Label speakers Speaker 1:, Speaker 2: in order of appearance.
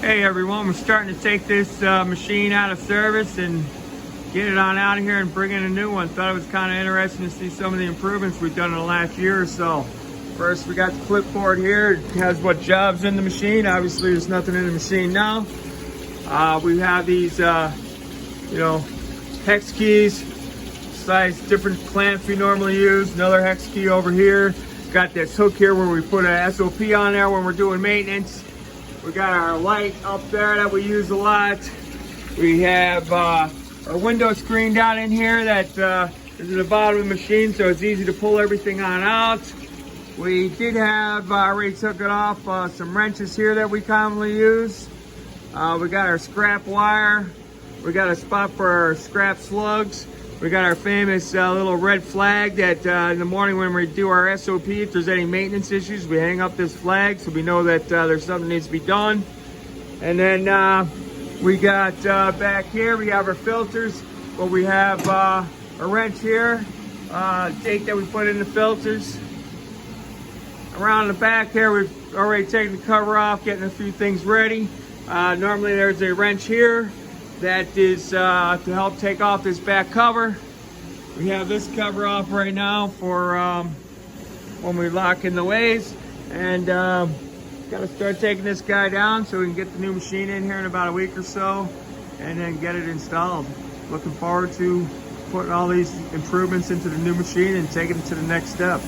Speaker 1: Hey everyone, we're starting to take this machine out of service and get it on out of here and bring in a new one. Thought it was kind of interesting to see some of the improvements we've done in the last year or so. First, we got the clipboard here. It has what jobs in the machine. Obviously, there's nothing in the machine now. We have these, hex keys, size different clamps we normally use. Another hex key over here. Got this hook here where we put a SOP on there when we're doing maintenance. We got our light up there that we use a lot. We have our window screen down in here that is at the bottom of the machine, so it's easy to pull everything on out. We did have, already took it off, some wrenches here that we commonly use. We got our scrap wire. We got a spot for our scrap slugs. We got our famous little red flag that in the morning when we do our SOP, if there's any maintenance issues, we hang up this flag so we know that there's something that needs to be done. And then we got back here, we have our filters, but we have a wrench here, tape that we put in the filters. Around the back here, we've already taken the cover off, getting a few things ready. Normally there's a wrench here that is to help take off this back cover. We have this cover off right now for when we lock in the ways, and got to start taking this guy down so we can get the new machine in here in about a week or so and then get it installed. Looking forward to putting all these improvements into the new machine and taking it to the next step.